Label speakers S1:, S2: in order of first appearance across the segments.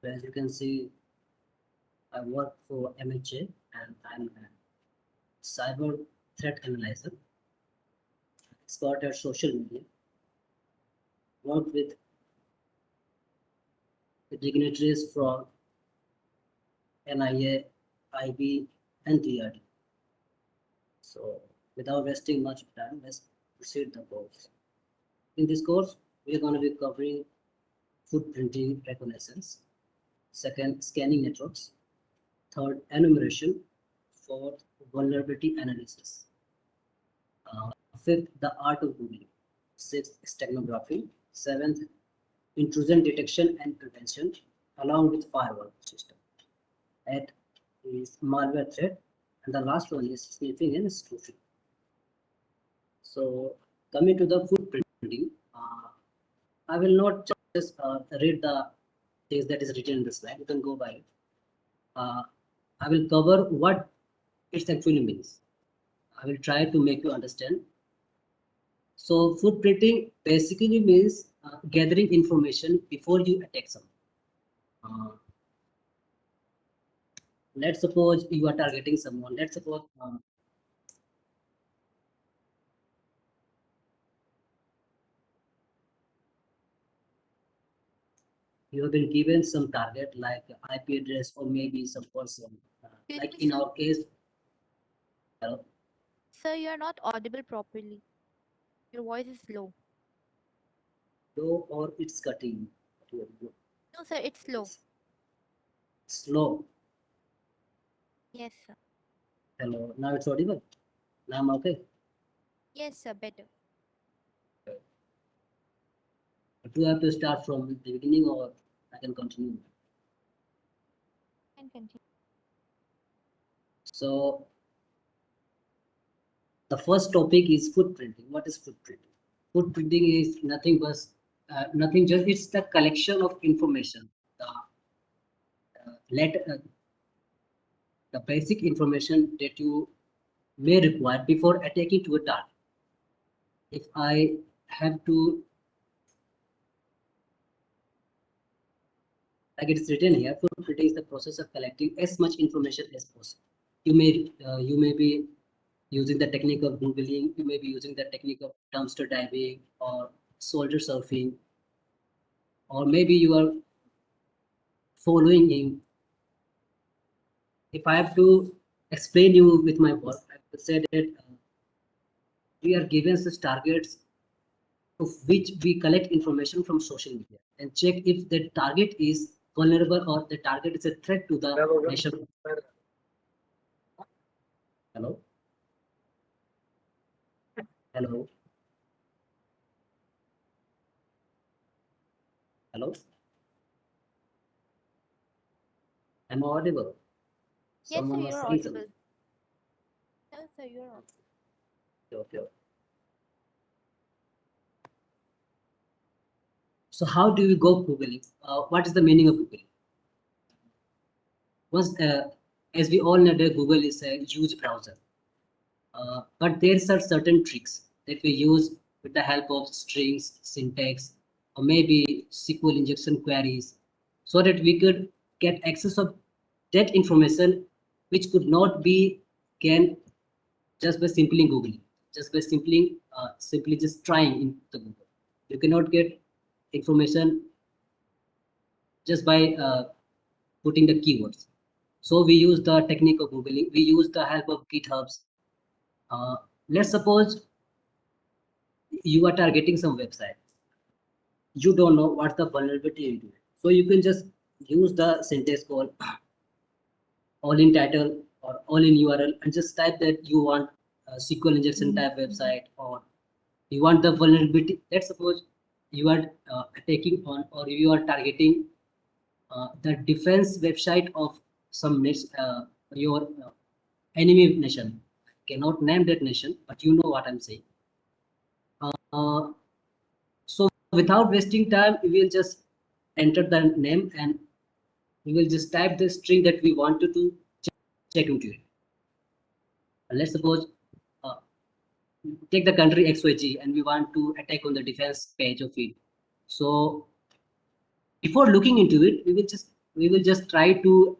S1: As you can see, I work for MHA and I'm a cyber threat analyzer, expert at social media, work with dignitaries from NIA, IB, and DRD. So without wasting much time, let's proceed the course. In this course, we are going to be covering footprinting reconnaissance, second, scanning networks, third, enumeration, fourth, vulnerability analysis, fifth, the art of Googling, sixth, steganography, seventh, intrusion detection and prevention, along with firewall system. Eighth is malware threat, and the last one is sniffing and spoofing. So coming to the footprinting, I will not just read the things that is written in the slide. You can go by it. I will cover what it actually means. I will try to make you understand. So footprinting basically means gathering information before you attack someone. Let's suppose you are targeting someone. Let's suppose you have been given some target like IP address or maybe some person. Like in our case, hello,
S2: Sir, you are not audible properly. Your voice is low.
S1: low or it's cutting.
S2: No, sir, it's low.
S1: Slow.
S2: Yes, sir.
S1: Hello. Now it's audible. Now I'm okay.
S2: Yes, sir, better.
S1: Do I have to start from the beginning or I can continue?
S2: Can continue.
S1: So the first topic is footprinting. What is footprinting? Footprinting is nothing just it's the collection of information. The basic information that you may require before attacking to a target. If I have to, like it's written here, footprinting is the process of collecting as much information as possible. You may be using the technique of Googling, you may be using the technique of dumpster diving or soldier surfing, or maybe you are following him. If I have to explain you with my work, I would say that we are given such targets of which we collect information from social media and check if the target is vulnerable or the target is a threat to the nation. Hello? Hello? Hello? Am I audible?
S2: Yes, sir,
S1: Someone was
S2: you're
S1: saying something.
S2: audible. No, sir, you're audible.
S1: Okay. So how do we go Googling? What is the meaning of Googling? Was as we all know that Google is a huge browser, but there are certain tricks that we use with the help of strings, syntax, or maybe SQL injection queries, so that we could get access of that information which could not be gained just by simply Googling, just by simply just trying in the Google. You cannot get information just by putting the keywords. So we use the technique of Googling. We use the help of GitHubs. Uh, let's suppose you are targeting some website. You don't know what the vulnerability into it. So you can just use the syntax called all in title or all in URL and just type that you want a SQL injection type website or you want the vulnerability. Let's suppose you are attacking on or you are targeting the defense website of some your enemy nation. Cannot name that nation, but you know what I'm saying. So without wasting time, we will just enter the name and we will just type the string that we wanted to check into it. Let's suppose uh, take the country XYG and we want to attack on the defense page of it. So before looking into it, we will just we will just try to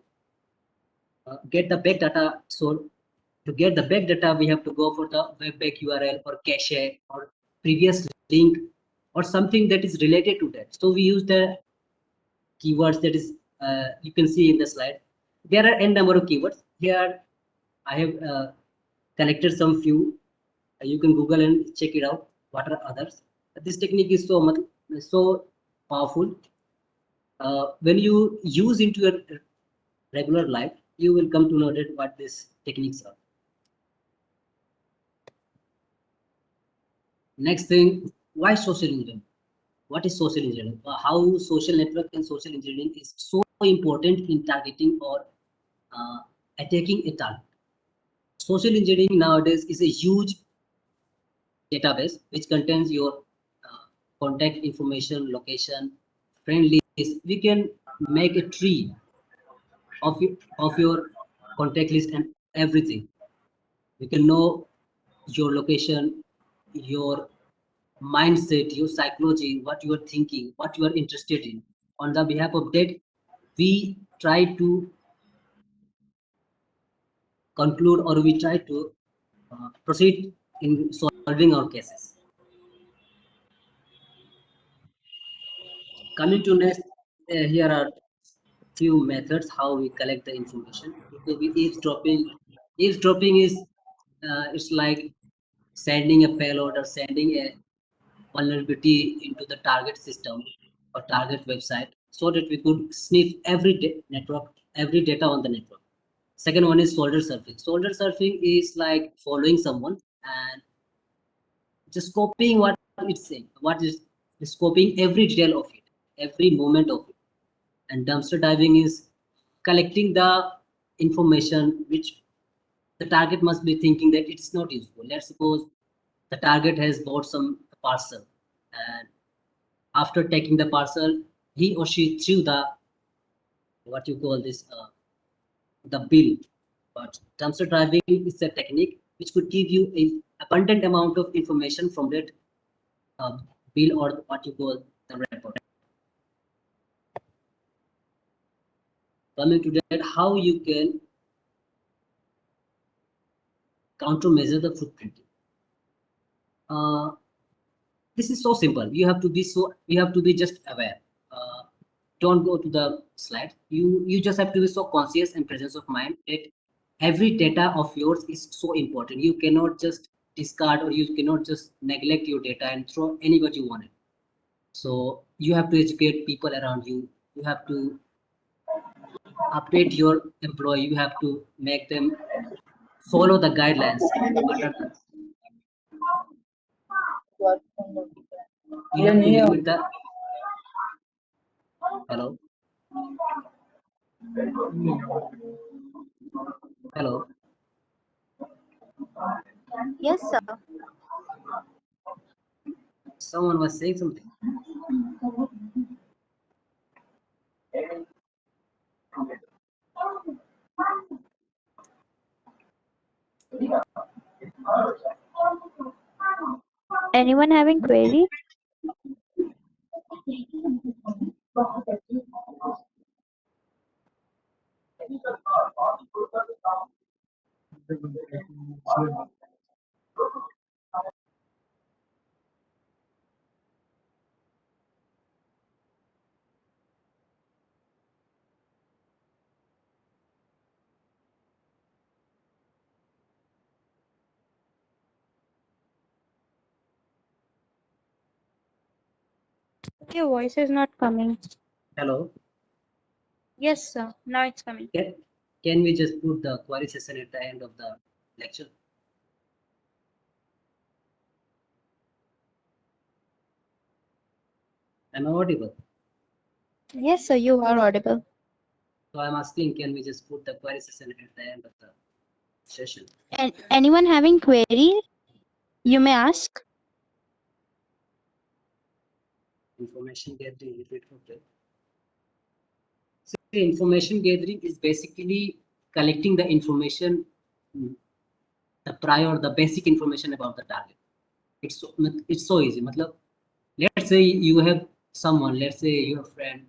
S1: get the back data. So to get the back data, we have to go for the webback URL or cache or previous link or something that is related to that. So we use the keywords that is you can see in the slide. There are n number of keywords. Here I have collected some few. You can Google and check it out. What are others? This technique is so powerful. When you use into your regular life, you will come to know that what these techniques are. Next thing, why social engineering? What is social engineering? How social network and social engineering is so important in targeting or attacking a target. Social engineering nowadays is a huge database which contains your contact information, location, friend list. We can make a tree of your contact list and everything. We can know your location, your mindset, your psychology, what you are thinking, what you are interested in. On the behalf of that, we try to conclude or we try to proceed in solving our cases. Coming to next, here are few methods how we collect the information. It could be eavesdropping. Eavesdropping is it's like sending a payload or sending a vulnerability into the target system or target website so that we could sniff every network, every data on the network. Second one is shoulder surfing. Shoulder surfing is like following someone and just copying what it's saying, what is copying every detail of it, every moment of it. And dumpster diving is collecting the information which the target must be thinking that it's not useful. Let's suppose the target has bought some parcel and after taking the parcel, he or she threw the what you call this the bill. But dumpster diving is a technique which could give you an abundant amount of information from that uh, bill or what you call the report. Coming to that, how you can countermeasure the footprint. Uh, this is so simple. You have to be just aware. Don't go to the slide. You just have to be so conscious and presence of mind that every data of yours is so important. You cannot just discard or you cannot just neglect your data and throw anybody you want it. So you have to educate people around you. You have to update your employee. You have to make them follow the guidelines. What are the, you have to limit the hello hello.
S2: Yes, sir.
S1: Someone was saying something.
S2: Anyone having query? Your voice is not coming.
S1: Hello.
S2: Yes, sir. Now it's coming.
S1: Can we just put the query session at the end of the lecture? Am I audible?
S2: Yes, sir. You are audible.
S1: So I'm asking, can we just put the query session at the end of the session?
S2: And anyone having query, you may ask.
S1: Information gathering, repeat for that. See, information gathering is basically collecting the information, the prior, the basic information about the target. It's so easy. Matlab, let's say you have someone, let's say your friend,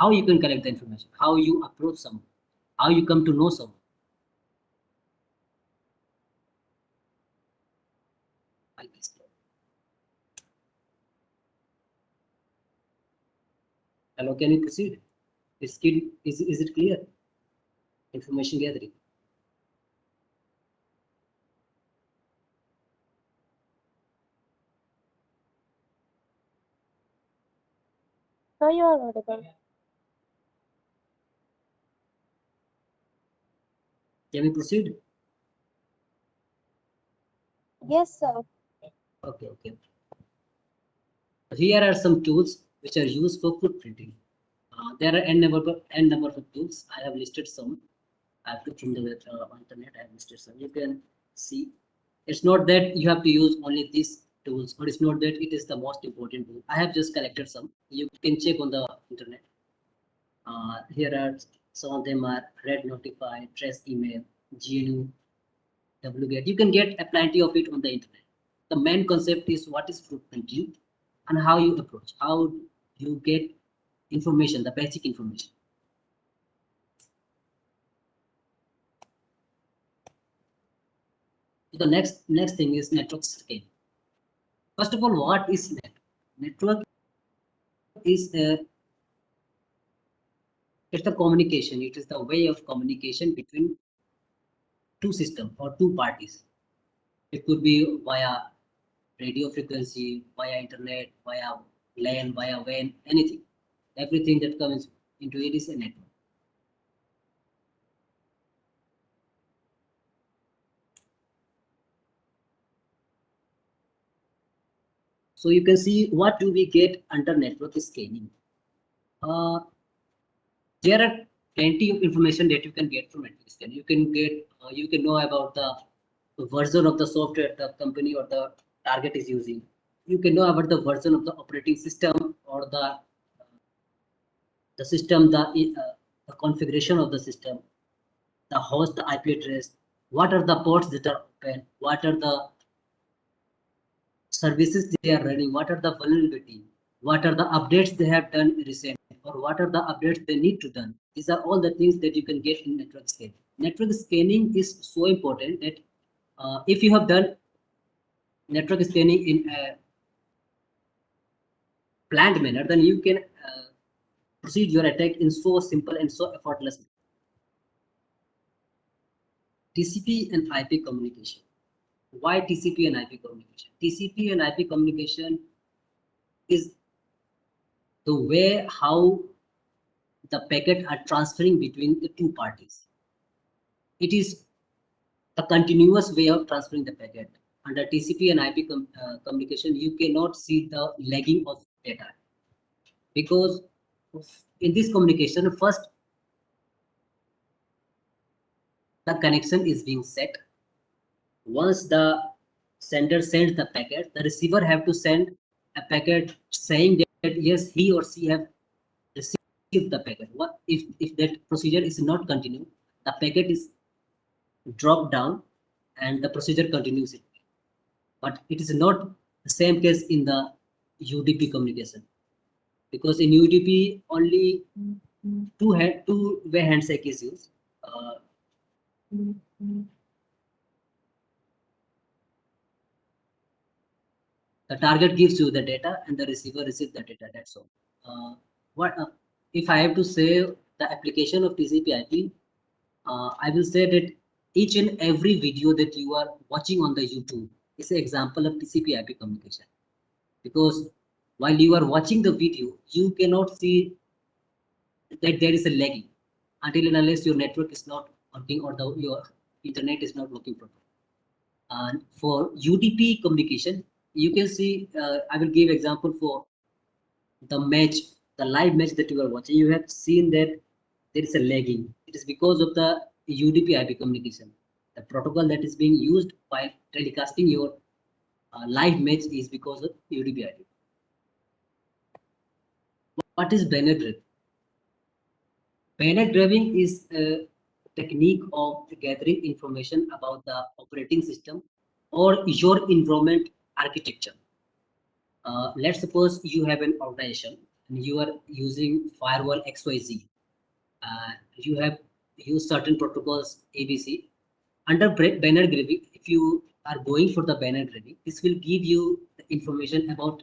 S1: how you can collect the information, how you approach someone, how you come to know someone. Hello, can you proceed? Is it clear? Information gathering.
S3: Sir, you are audible.
S1: Can we proceed?
S3: Yes, sir.
S1: Okay. Here are some tools which are used for footprinting. There are n number of tools. I have listed some. I have took from the internet. I have listed some. You can see. It's not that you have to use only these tools, or it's not that it is the most important tool. I have just collected some. You can check on the internet. Here are some of them are Red Notify, Trace Email, GNU, WGET. You can get a plenty of it on the internet. The main concept is what is footprinting and how you approach, how you get information, the basic information. The next thing is network scale. First of all, what is network? Is it's the communication. It is the way of communication between two systems or two parties. It could be via radio frequency, via internet, via LAN, via WAN, anything. Everything that comes into it is a network. So you can see what do we get under network scaling. There are plenty of information that you can get from network scaling. You can know about the version of the software the company or the target is using. You can know about the version of the operating system or the system, the configuration of the system, the host, the IP address, what are the ports that are open, what are the services they are running, what are the vulnerability, what are the updates they have done recently, or what are the updates they need to done. These are all the things that you can get in network scaling. Network scanning is so important that if you have done network scanning in a planned manner, then you can proceed your attack in so simple and so effortless. TCP and IP communication. Why TCP and IP communication? TCP and IP communication is the way how the packet are transferring between the two parties. It is a continuous way of transferring the packet. Under TCP and IP communication, you cannot see the lagging of data because in this communication, first the connection is being set. Once the sender sends the packet, the receiver have to send a packet saying that yes, he or she have received the packet. What if that procedure is not continued, the packet is dropped down and the procedure continues it. But it is not the same case in the UDP communication because in UDP only two-way handshake is used. The target gives you the data and the receiver receives the data. That's all. What if I have to say the application of TCP/IP? I will say that each and every video that you are watching on the YouTube is an example of TCP/IP communication. Because while you are watching the video, you cannot see that there is a lagging until and unless your network is not working or your internet is not working properly. And for UDP communication, you can see, I will give example for the match, the live match that you are watching. You have seen that there is a lagging. It is because of the UDP IP communication. The protocol that is being used while telecasting your live match is because of UDP IP. What is banner driving? Banner driving is a technique of gathering information about the operating system or your environment architecture. Let's suppose you have an organization and you are using firewall XYZ, you have used certain protocols ABC. Under banner gravy, if you are going for the banner gravy, this will give you the information about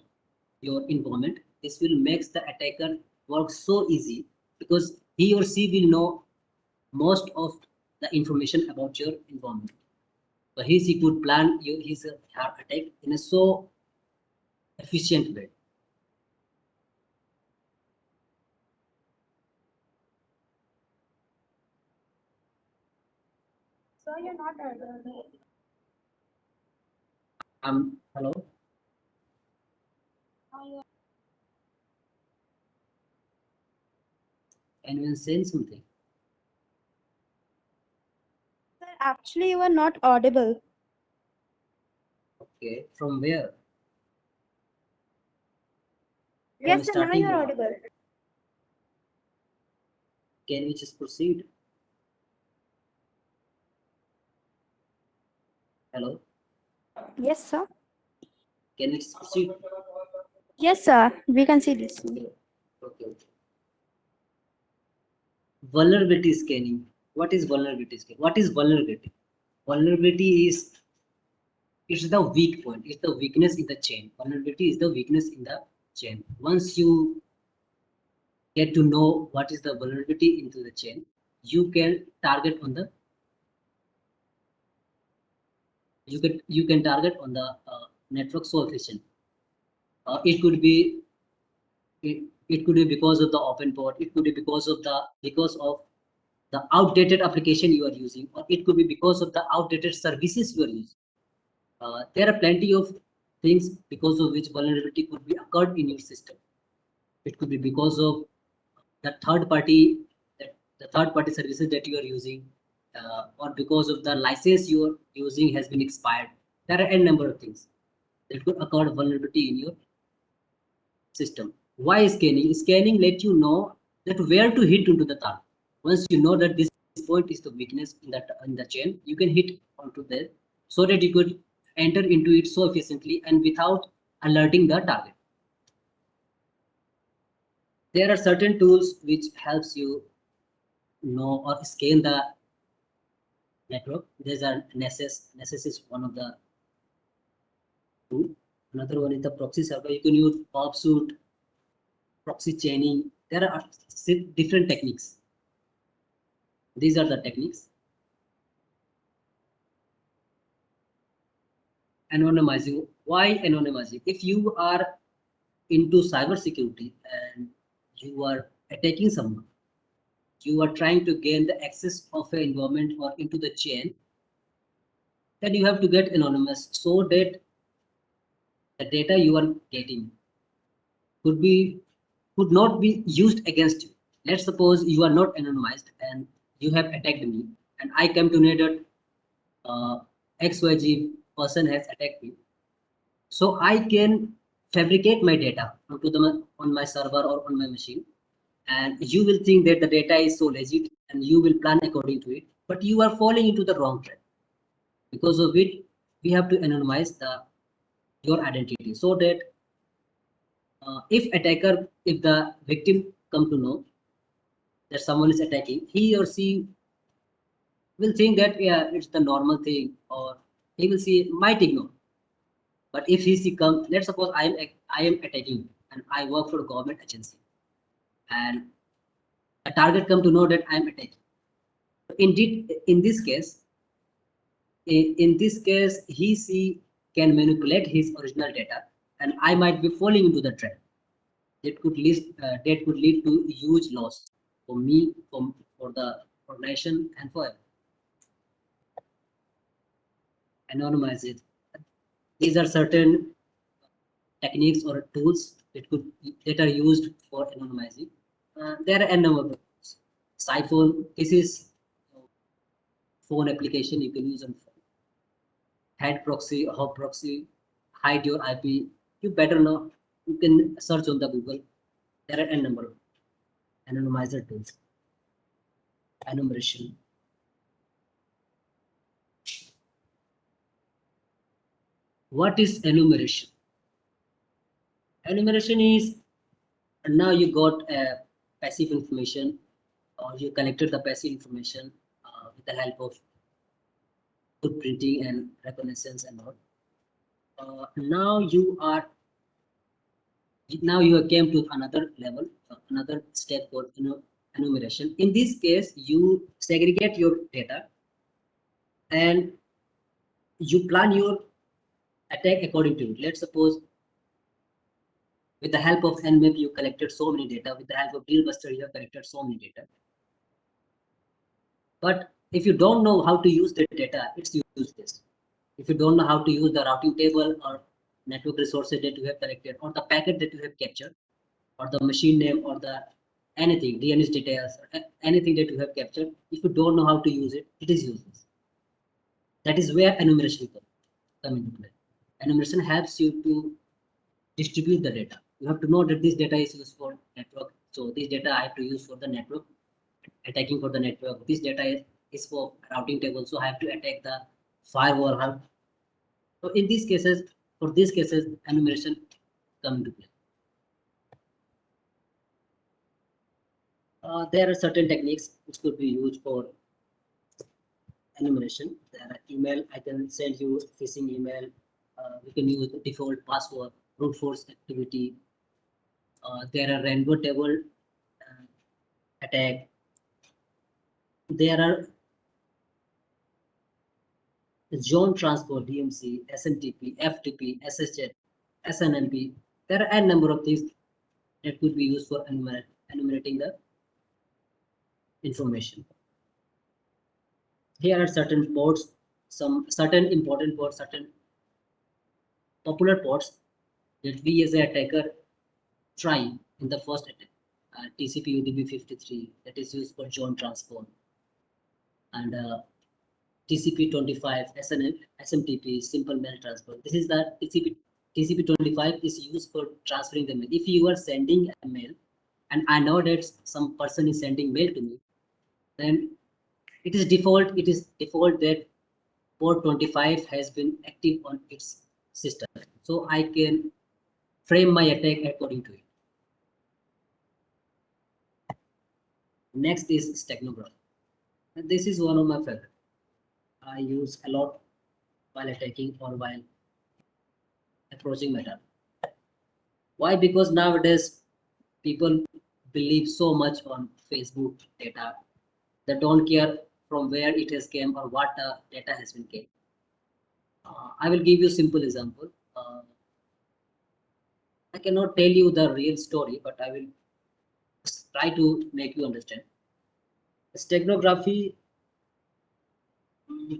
S1: your environment. This will make the attacker work so easy because he or she will know most of the information about your environment. So he could plan his attack in a so efficient way.
S3: So you're not audible.
S1: Hello. Anyone saying something?
S3: Sir, actually, you are not audible.
S1: Okay. From where?
S3: Yes, sir, now
S1: starting
S3: you're
S1: point.
S3: audible.
S1: Can we just proceed? Hello.
S3: Yes, sir.
S1: Can we just proceed?
S3: Yes, sir. We can see this.
S1: Okay. Okay. Vulnerability scanning. What is vulnerability scanning? What is vulnerability? Vulnerability is it's the weak point. It's the weakness in the chain. Vulnerability is the weakness in the chain. Once you get to know what is the vulnerability into the chain, you can target on the you can target on the network so efficient. It could be because of the open port. It could be because of the outdated application you are using, or it could be because of the outdated services you are using. There are plenty of things because of which vulnerability could be occurred in your system. It could be because of the third party the third party services that you are using, or because of the license you are using has been expired. There are n number of things that could occur vulnerability in your system. Why scanning? Scanning let you know that where to hit into the target. Once you know that this point is the weakness in the chain, you can hit onto there so that you could enter into it so efficiently and without alerting the target. There are certain tools which helps you know or scan the network. There's a Nessus. Nessus is one of the tool. Another one is the proxy server. You can use offsuit, proxy chaining. There are different techniques. These are the techniques. Anonymizing. Why anonymizing? If you are into cybersecurity and you are attacking someone, you are trying to gain the access of an environment or into the chain, then you have to get anonymous so that the data you are getting could not be used against you. Let's suppose you are not anonymized and you have attacked me, and I come to know that XYZ person has attacked me. So I can fabricate my data on my server or on my machine, and you will think that the data is so legit and you will plan according to it, but you are falling into the wrong trap. Because of it, we have to anonymize your identity so that if the victim come to know that someone is attacking, he or she will think that yeah, it's the normal thing, or he will see might ignore. But if he comes, let's suppose I am attacking and I work for a government agency, and a target come to know that I am attacking. Indeed, in this case, he can manipulate his original data, and I might be falling into the trap. That could lead to huge loss for me, for the nation, and for anonymize it. These are certain techniques or tools that are used for anonymizing. There are a number of tools. Siphon. This is phone application you can use on phone. Head proxy, hop proxy, hide your IP. You better know. You can search on the Google. There are a number of anonymizer tools. Enumeration. What is enumeration? Enumeration is And now you got passive information, or you collected the passive information with the help of footprinting and reconnaissance and all. Now you came to another level, another step called enumeration. In this case, you segregate your data and you plan your attack according to it. Let's suppose with the help of Nmap you collected so many data. With the help of DealBuster you have collected so many data. But if you don't know how to use the data, it's useless. If you don't know how to use the routing table or network resources that you have collected, or the packet that you have captured, or the machine name, or the anything, DNS details, or anything that you have captured, if you don't know how to use it, it is useless. That is where enumeration come into play. Enumeration helps you to distribute the data. You have to know that this data is used for network. So this data I have to use for the network, attacking for the network. This data is for routing table. So I have to attack the firewall. So in these cases, for these cases, enumeration come into play. There are certain techniques which could be used for enumeration. There are email. I can send you phishing email. We can use the default password, brute force activity. There are rainbow table attack. There are zone transport, DMC, SMTP, FTP, SSH, SNMP. There are a number of things that could be used for enumerating the information. Here are certain ports, some certain important ports, certain popular ports that we as an attacker try in the first attack. TCP UDP 53 that is used for zone transport, and TCP 25 SMTP simple mail transfer. This is the TCP 25 is used for transferring the mail. If you are sending a mail and I know that some person is sending mail to me, then it is default that port 25 has been active on its system. So I can frame my attack according to it. Next is steganography. And this is one of my favorite. I use a lot while attacking or while approaching my target. Why? Because nowadays people believe so much on Facebook data. They don't care from where it has came or what data has been came. I will give you a simple example. I cannot tell you the real story, but I will try to make you understand. Steganography,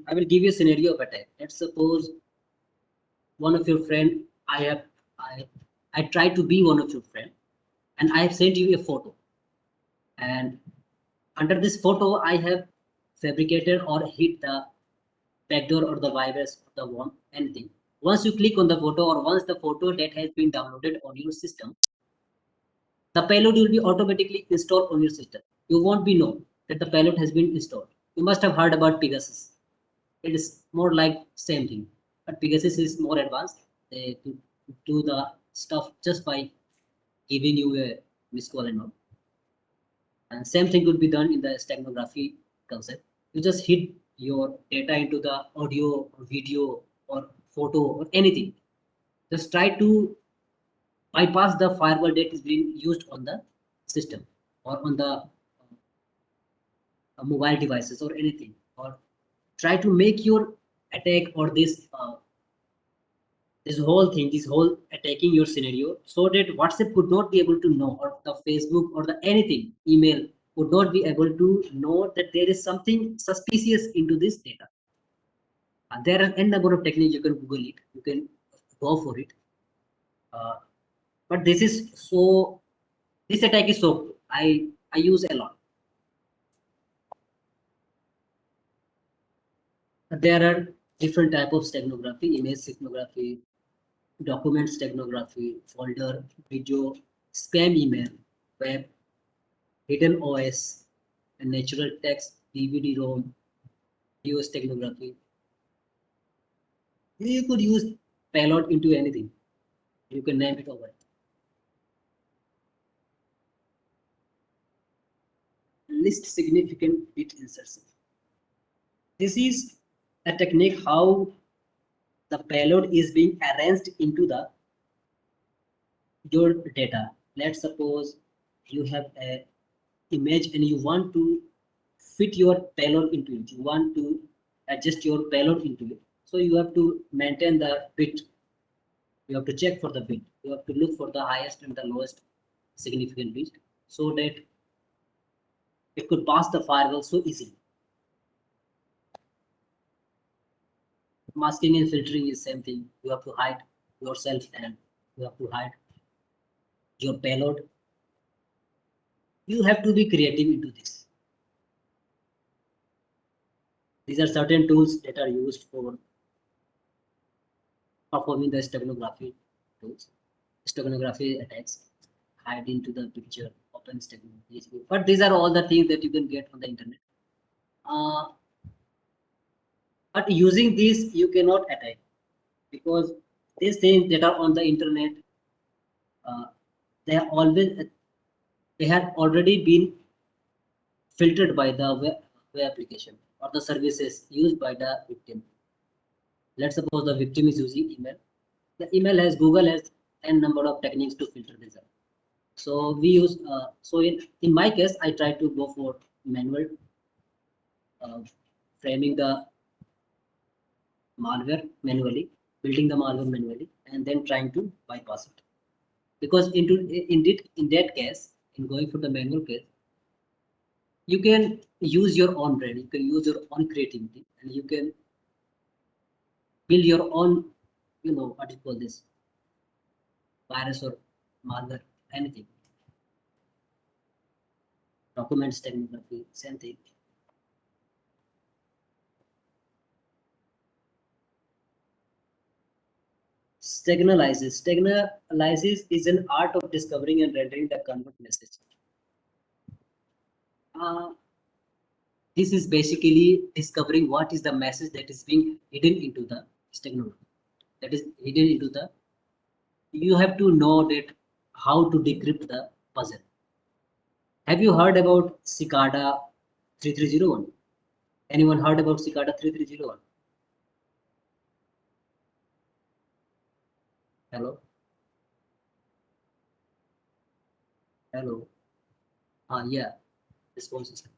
S1: I will give you a scenario of attack. Let's suppose one of your friend, I try to be one of your friend, and I have sent you a photo. And under this photo, I have fabricated or hit the backdoor or the virus or the worm, anything. Once you click on the photo or once the photo that has been downloaded on your system, the payload will be automatically installed on your system. You won't be know that the payload has been installed. You must have heard about Pegasus. It is more like same thing, but Pegasus is more advanced. They do the stuff just by giving you a miss call and all. And same thing could be done in the steganography concept. You just hit your data into the audio or video or photo or anything. Just try to bypass the firewall that is being used on the system or on the mobile devices or anything, or try to make your attack or this whole thing, this whole attacking your scenario, so that WhatsApp could not be able to know, or the Facebook or the anything, email would not be able to know that there is something suspicious into this data. There are n number of techniques. You can Google it, you can go for it. But this attack is so I use a lot. There are different type of steganography: image steganography, document steganography, folder, video, spam email, web, hidden OS, and natural text, DVD-ROM, video steganography. You could use payload into anything. You can name it over. least significant bit insertion. This is a technique how the payload is being arranged into the your data. Let's suppose you have a image and you want to fit your payload into it. You want to adjust your payload into it. So you have to maintain the bit. You have to check for the bit. You have to look for the highest and the lowest significant bit so that it could pass the firewall so easily. Masking and filtering is same thing. You have to hide yourself and you have to hide your payload. You have to be creative into this. These are certain tools that are used for performing the steganography tools. Steganography attacks hide into the picture, open steganography. But these are all the things that you can get on the internet. But using this, you cannot attack because these things that are on the internet, they are always they have already been filtered by the web application or the services used by the victim. Let's suppose the victim is using email. The email has Google has n number of techniques to filter this out. So we use so in my case I try to go for manual framing the malware manually, building the malware manually, and then trying to bypass it. Because in that case, in going for the manual case, you can use your own brain, you can use your own creativity, and you can build your own, what you call this, virus or malware, anything. Documents technology, same thing. Steganalizes. Steganalizes is an art of discovering and rendering the convert message. This is basically discovering what is the message that is being hidden into the steganography. That is hidden into the. You have to know that how to decrypt the puzzle. Have you heard about Cicada 3301? Anyone heard about Cicada 3301? Hello? Hello? Yeah, response system.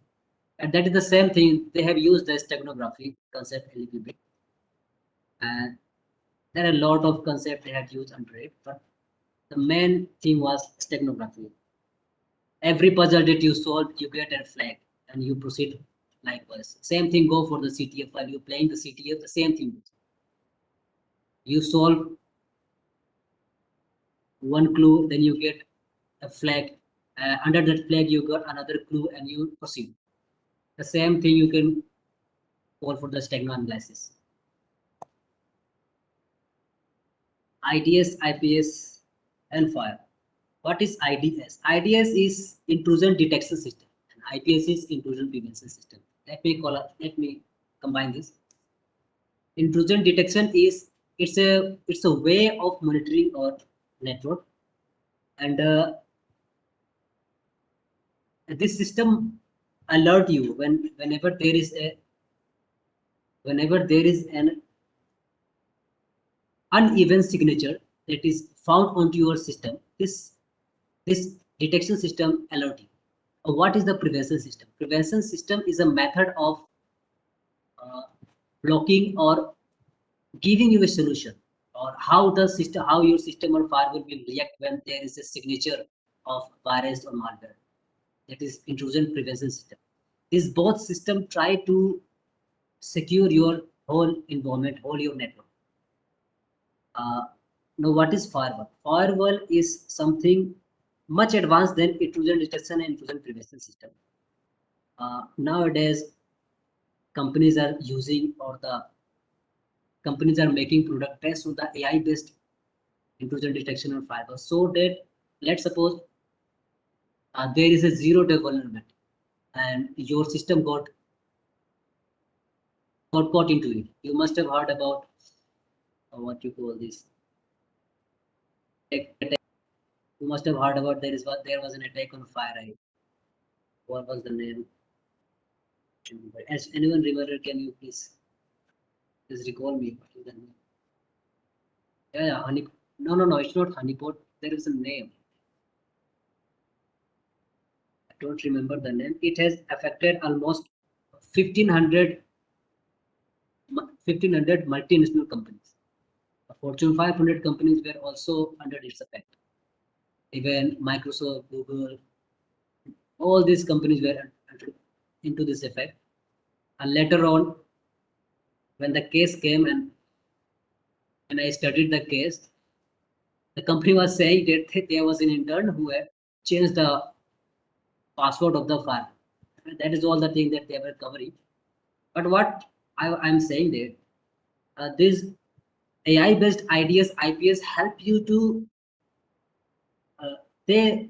S1: And that is the same thing. They have used the steganography concept a little bit. And there are a lot of concepts they have used under it, but the main thing was steganography. Every puzzle that you solve, you get a flag and you proceed likewise. Same thing go for the CTF. While you're playing the CTF, the same thing. You solve one clue, then you get a flag. Under that flag, you got another clue and you proceed. The same thing you can call for the stegno analysis. IDS, IPS, and fire. What is IDS? IDS is intrusion detection system, and IPS is intrusion prevention system. Let me combine this. Intrusion detection is it's a way of monitoring our network, and this system alert you whenever there is an uneven signature that is found onto your system. This detection system alert you. What is the prevention system? Prevention system is a method of blocking or giving you a solution, or how your system or firewall will react when there is a signature of virus or malware. That is intrusion prevention system. These both system try to secure your whole environment, whole your network. Now, what is firewall? Firewall is something much advanced than intrusion detection and intrusion prevention system. Nowadays, companies are using, or the companies are making product based on the AI based intrusion detection and firewall, so that let's suppose there is a zero-day vulnerability and your system got caught into it. You must have heard about what you call this. You must have heard about there was an attack on FireEye. What was the name? As anyone remember, can you please recall me? What is the name? Yeah, honey. No, it's not honeypot. There is a name. I don't remember the name. It has affected almost 1500 1500 multinational companies. Fortune 500 companies were also under its effect. Even Microsoft, Google, all these companies were into this effect. And later on, when the case came and when I studied the case, the company was saying that there was an intern who had changed the password of the file. That is all the thing that they were covering. But what I'm saying that these AI-based IDS, IPS help you to they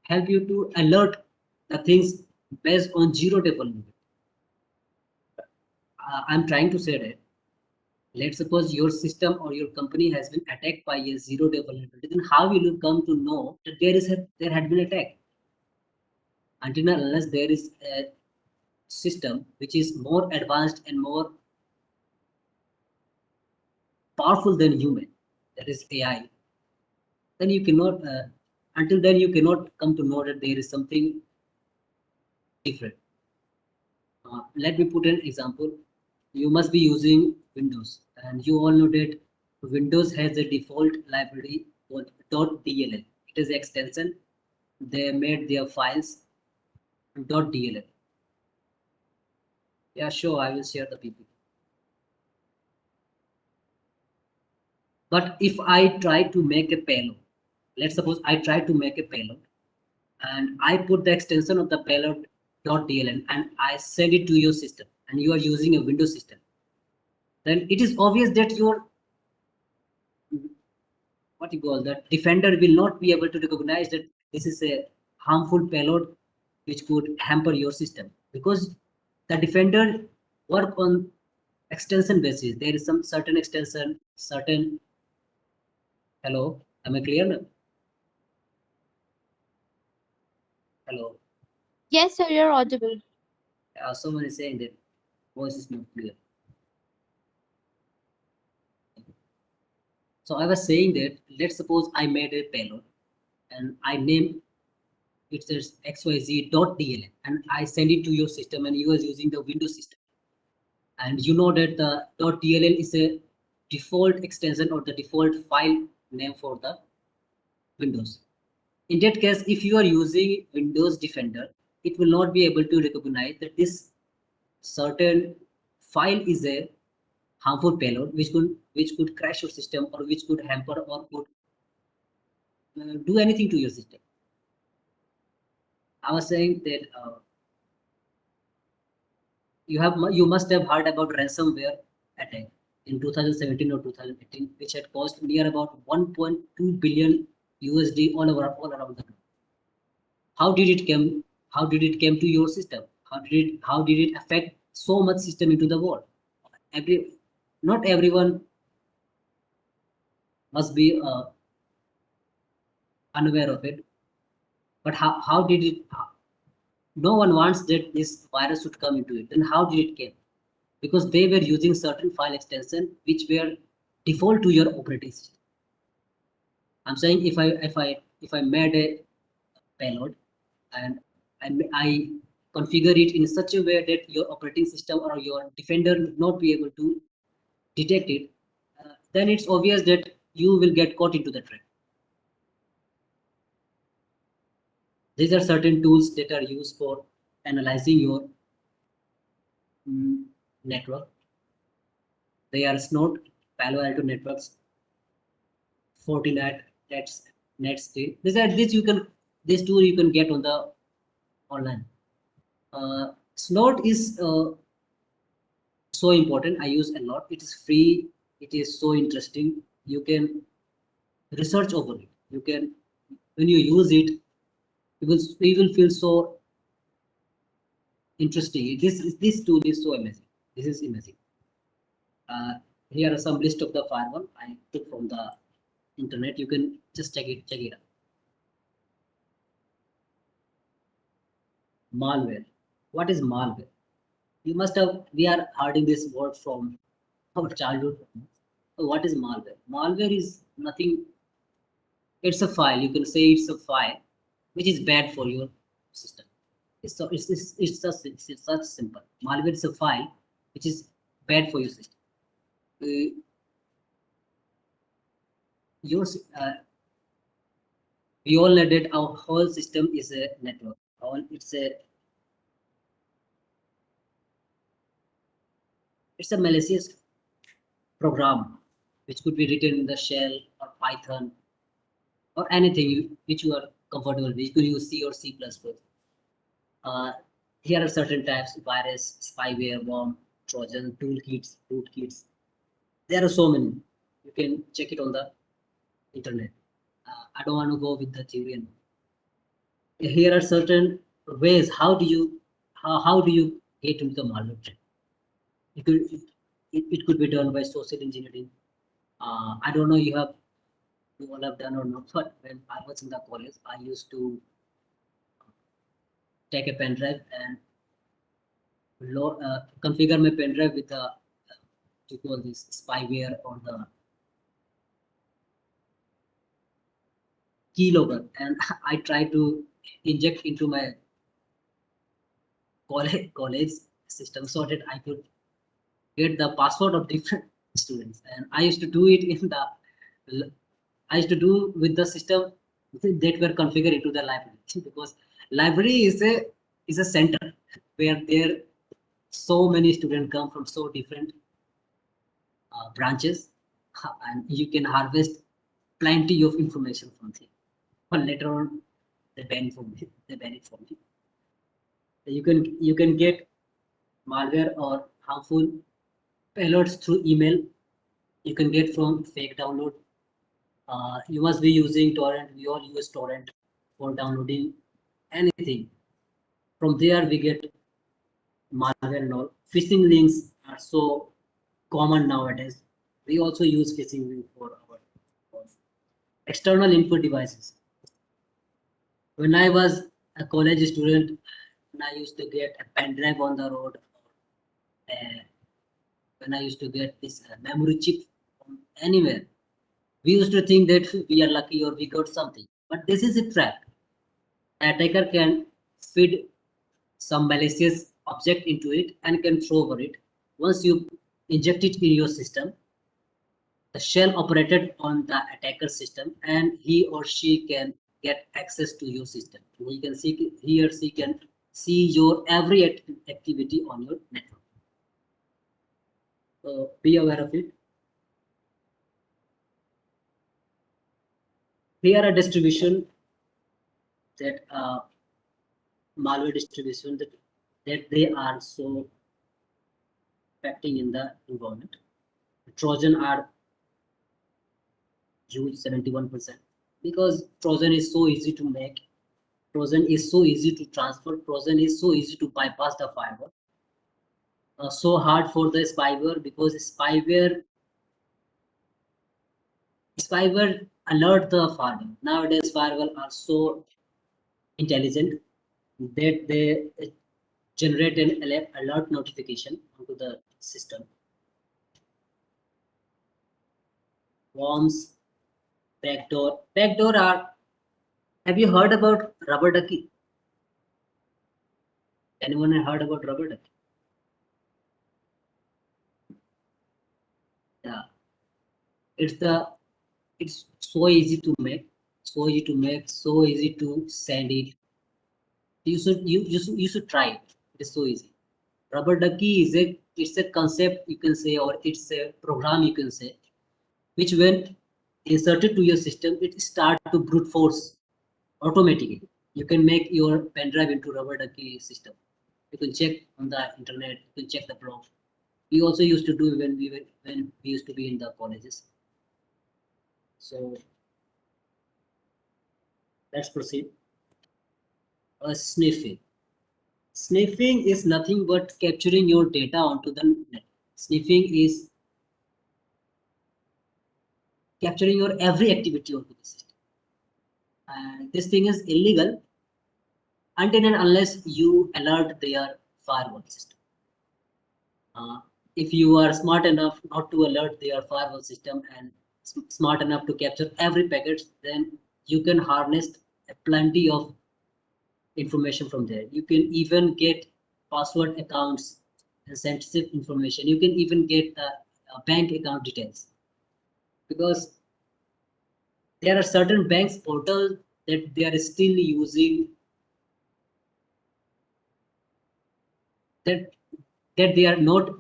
S1: help you to alert the things based on zero-day vulnerability. I'm trying to say that let's suppose your system or your company has been attacked by a zero-day vulnerability, then how will you come to know that there had been attack? Until and unless there is a system which is more advanced and more powerful than human, that is AI, then you cannot. Until then, you cannot come to know that there is something different. Let me put an example. You must be using Windows, and you all know that Windows has a default library called .dll. It is extension. They made their files .dll. Yeah, sure, I will share the PPT. But if I try to make a payload, let's suppose I try to make a payload, and I put the extension of the payload .dll and I send it to your system, and you are using a Windows system, then it is obvious that your what you call that defender will not be able to recognize that this is a harmful payload which could hamper your system, because the defender work on extension basis. There is some certain extension, certain. Hello, am I clear now? Hello.
S2: Yes, sir, you're audible.
S1: Someone is saying that voice is not clear. So I was saying that let's suppose I made a payload and I name it as xyz.dll and I send it to your system, and you are using the Windows system. And you know that the .dll is a default extension or the default file name for the Windows. In that case, if you are using Windows Defender, it will not be able to recognize that this certain file is a harmful payload which could crash your system, or which could hamper or could do anything to your system. I was saying that you must have heard about ransomware attack in 2017 or 2018, which had cost near about 1.2 billion USD all around the globe. How did it come? How did it came to your system? How did it affect so much system into the world? Not everyone must be unaware of it, but how did it? No one wants that this virus should come into it. Then how did it came? Because they were using certain file extension which were default to your operating system. I'm saying if I made a payload and I configure it in such a way that your operating system or your defender will not be able to detect it, then it's obvious that you will get caught into the trap. These are certain tools that are used for analyzing your network. They are Snort, Palo Alto Networks, Fortinet, Netscape. This tool you can get on the online. Snort is so important. I use a lot. It is free. It is so interesting. You can research over it. You can, when you use it, you will feel so interesting. This tool is so amazing. This is amazing. Here are some list of the firewall I took from the internet. You can just check it out. Malware. What is malware? You must have, we are hearing this word from our childhood. So what is malware? Malware is nothing, it's a file. You can say it's a file which is bad for your system. It's such simple. Malware is a file which is bad for your system. Uh, yours, we all know that our whole system is a network. It's a malicious program which could be written in the shell or Python or anything which you are comfortable with. You could use C or C++. Here are certain types: virus, spyware, worm, Trojan, toolkits, rootkits. There are so many. You can check it on the internet. I don't want to go with the theory. Here are certain ways. How do you get into the malware trend? It could be done by social engineering. I don't know you all have done or not, but when I was in the college, I used to take a pen drive and configure my pen drive with the to call this spyware or the keylogger, and I try to inject into my college system so that I could get the password of different students. And I used to do it in the I used to do with the system that were configured into the library because library is a center where there so many students come from so different branches, and you can harvest plenty of information from there. But later on, they ban it from you. You can get malware or harmful payloads through email. You can get from fake download. You must be using torrent. We all use torrent for downloading anything. From there, we get malware and all. Phishing links are so common nowadays. We also use phishing link for our external input devices. When I was a college student, when I used to get a pen drive on the road, when I used to get this memory chip from anywhere, we used to think that we are lucky or we got something. But this is a trap. An attacker can feed some malicious object into it and can throw over it. Once you inject it in your system, the shell operated on the attacker system, and he or she can get access to your system. He or she can see your every activity on your network. So be aware of it. Here a distribution that malware distribution that they are so affecting in the environment. Trojan are huge, 71%, because Trojan is so easy to make. Trojan is so easy to transfer. Trojan is so easy to bypass the firewall. So hard for the spyware because spyware alert the firewall. Nowadays firewall are so intelligent that they generate an alert notification onto the system. Worms, backdoor are. Have you heard about rubber ducky? Anyone heard about rubber ducky? Yeah, it's so easy to make, so easy to send it. You should try it. It's so easy. Rubber ducky it's a concept you can say, or it's a program you can say, which when inserted to your system, it start to brute force automatically. You can make your pen drive into rubber ducky system. You can check on the internet. You can check the blog. We also used to do when we used to be in the colleges. So let's proceed. Sniffing. Sniffing is nothing but capturing your data onto the net. Sniffing is capturing your every activity onto the system. And this thing is illegal until and unless you alert their firewall system. If you are smart enough not to alert their firewall system and smart enough to capture every packet, then you can harness plenty of information from there. You can even get password accounts and sensitive information. You can even get bank account details, because there are certain banks portals that they are still using, that they are not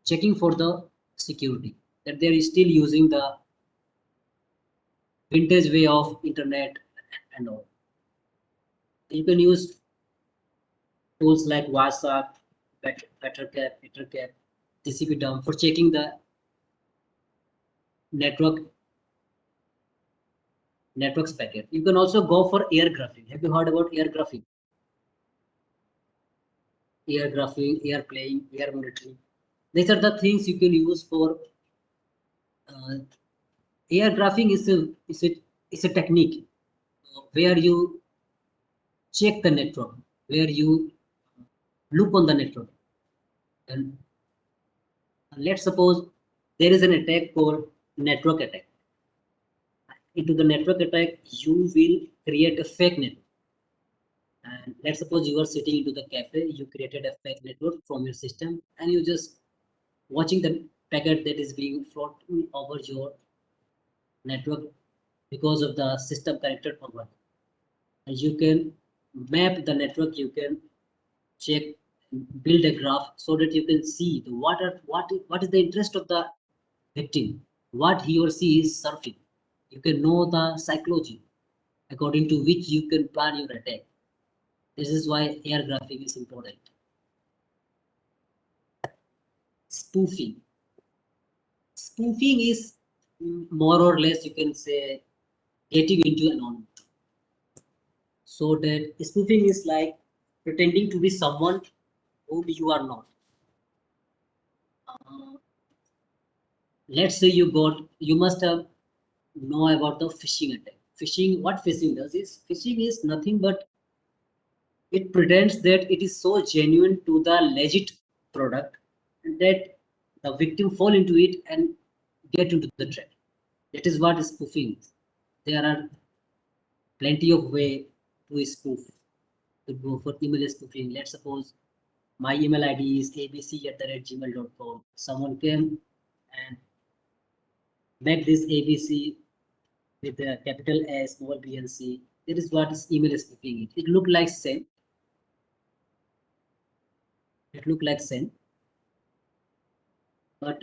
S1: checking for the security, that they are still using the vintage way of internet and all. You can use tools like WhatsApp, BetterCap, TCP dump for checking the networks packet. You can also go for air graphing. Have you heard about air graphing? Air graphing, air playing, air monitoring. These are the things you can use for air graphing. Is a technique where you check the network, where you look on the network, and let's suppose there is an attack called network attack. Into the network attack, you will create a fake network. And let's suppose you are sitting into the cafe, you created a fake network from your system, and you just watching the packet that is being floating over your network because of the system connected over. And you can map the network, you can check, build a graph so that you can see the what is the interest of the victim, what he or she is surfing. You can know the psychology according to which you can plan your attack. This is why air graphing is important. Spoofing. Spoofing is more or less, you can say, getting into anonymity. So that spoofing is like pretending to be someone whom you are not. Let's say you must have know about the phishing attack. Phishing, what phishing does is, phishing is nothing but it pretends that it is so genuine to the legit product that the victim fall into it and get into the trap. That is what spoofing is. There are plenty of way to spoof. To go for email spoofing. Let's suppose my email ID is abc@gmail.com. Someone came and make this ABC with the capital A, small b and c. That is what is email spoofing is. It look like same. It look like same. But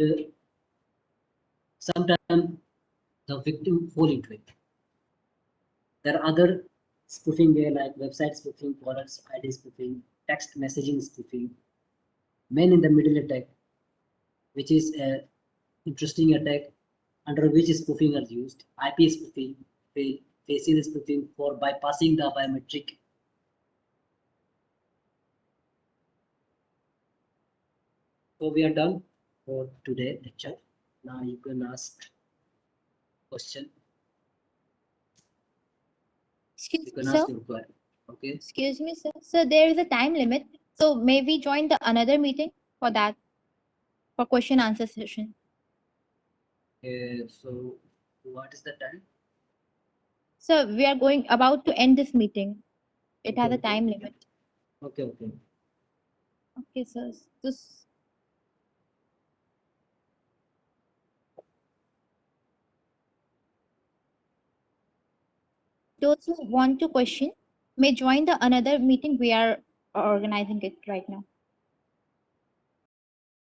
S1: sometimes the victim fall into it. There are other spoofing way like website spoofing, caller ID spoofing, text messaging spoofing, man in the middle attack, which is a interesting attack under which spoofing are used. IP spoofing, facing spoofing for bypassing the biometric. So we are done for today lecture. Now you can ask question. You
S2: Excuse me,
S1: can
S2: sir.
S1: ask your query. Okay.
S2: Excuse me, sir. So there is a time limit. So may we join the another meeting for that, for question answer session?
S1: So what is the time?
S2: So we are going about to end this meeting. It has a
S1: Okay.
S2: time limit.
S1: Okay.
S2: Okay, sir. This those who want to question may join the another meeting. We are organizing it right now.